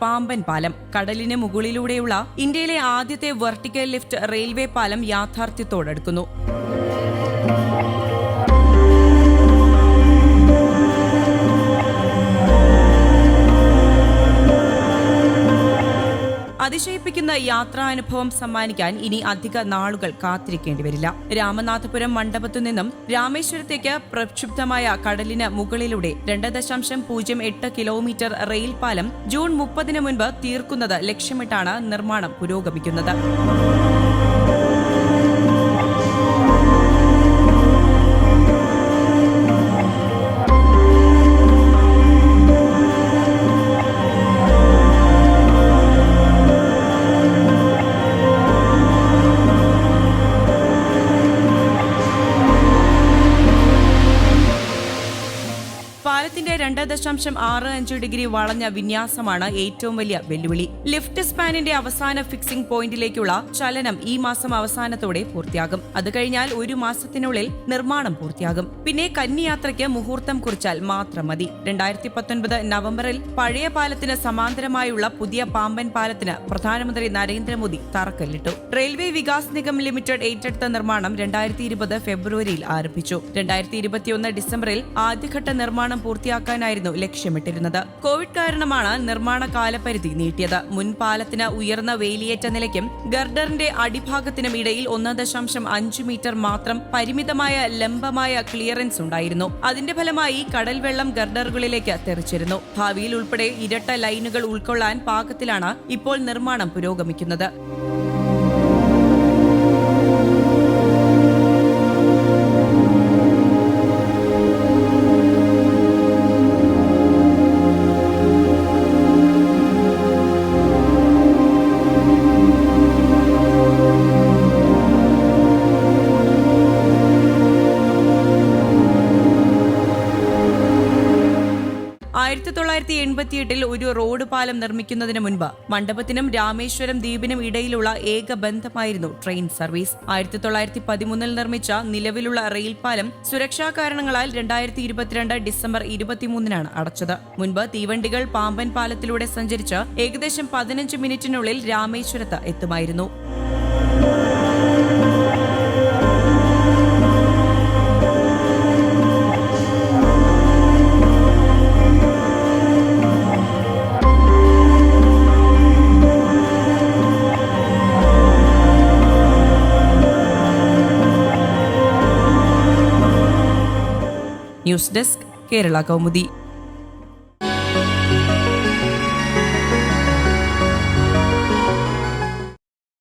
പാമ്പൻ പാലം. കടലിന് മുകളിലൂടെയുള്ള ഇന്ത്യയിലെ ആദ്യത്തെ വെർട്ടിക്കൽ ലിഫ്റ്റ് റെയിൽവേ പാലം യാഥാർത്ഥ്യത്തോടടുക്കുന്നു. അതിശയിപ്പിക്കുന്ന യാത്രാനുഭവം സമ്മാനിക്കാൻ ഇനി അധിക നാളുകൾ കാത്തിരിക്കേണ്ടി വരില്ല. രാമനാഥപുരം മണ്ഡപത്തു നിന്നും രാമേശ്വരത്തേക്ക് പ്രക്ഷുബ്ധമായ കടലിന് മുകളിലൂടെ 2.08 കിലോമീറ്റർ റെയിൽ പാലം ജൂൺ 30 മുൻപ് തീർക്കുന്നത് ലക്ഷ്യമിട്ടാണ് നിർമ്മാണം പുരോഗമിക്കുന്നത്. പാലത്തിന്റെ 2.65 ഡിഗ്രി വളഞ്ഞ വിന്യാസമാണ് ഏറ്റവും വലിയ വെല്ലുവിളി. ലിഫ്റ്റ് സ്പാനിന്റെ അവസാന ഫിക്സിംഗ് പോയിന്റിലേക്കുള്ള ചലനം ഈ മാസം അവസാനത്തോടെ പൂർത്തിയാകും. അത് കഴിഞ്ഞാൽ 1 മാസത്തിനുള്ളിൽ നിർമ്മാണം പൂർത്തിയാകും. പിന്നെ കന്നിയാത്രയ്ക്ക് മുഹൂർത്തം കുറിച്ചാൽ മാത്രം മതി. 2019 നവംബറിൽ പഴയ പാലത്തിന് സമാന്തരമായുള്ള പുതിയ പാമ്പൻ പാലത്തിന് പ്രധാനമന്ത്രി നരേന്ദ്രമോദി തറക്കല്ലിട്ടു. റെയിൽവേ വികാസ് നിഗം ലിമിറ്റഡ് ഏറ്റെടുത്ത നിർമ്മാണം 2020 ഫെബ്രുവരിയിൽ ആരംഭിച്ചു. 2021 ഡിസംബറിൽ ആദ്യഘട്ട നിർമ്മാണം പൂർത്തിയാക്കാനായിരുന്നു ലക്ഷ്യമിട്ടിരുന്നത്. കോവിഡ് കാരണമാണ് നിർമ്മാണ കാലപരിധി നീട്ടിയത്. മുൻ പാലത്തിന് ഉയർന്ന വേലിയേറ്റ നിലയ്ക്കും ഗർഡറിന്റെ അടിഭാഗത്തിനും ഇടയിൽ 1.5 മീറ്റർ മാത്രം പരിമിതമായ ലംബമായ ക്ലിയറൻസ് ഉണ്ടായിരുന്നു. അതിന്റെ ഫലമായി കടൽ വെള്ളം ഗർഡറുകളിലേക്ക് തെറിച്ചിരുന്നു. ഭാവിയിൽ ഉൾപ്പെടെ ഇരട്ട ലൈനുകൾ ഉൾക്കൊള്ളാൻ പാകത്തിലാണ് ഇപ്പോൾ നിർമ്മാണം പുരോഗമിക്കുന്നത്. ആയിരത്തി 1988 ഒരു റോഡ് പാലം നിർമ്മിക്കുന്നതിന് മുൻപ് മണ്ഡപത്തിനും രാമേശ്വരം ദ്വീപിനും ഇടയിലുള്ള ഏക ബന്ധമായിരുന്നു ട്രെയിൻ സർവീസ്. 1913 നിർമ്മിച്ച നിലവിലുള്ള റെയിൽ പാലം സുരക്ഷാ കാരണങ്ങളാൽ 2022 ഡിസംബർ 23 അടച്ചത്. മുൻപ് തീവണ്ടികൾ പാമ്പൻ പാലത്തിലൂടെ സഞ്ചരിച്ച് ഏകദേശം 15 മിനിറ്റിനുള്ളിൽ രാമേശ്വരത്ത് എത്തുമായിരുന്നു. News desk, Kerala Kaumudi.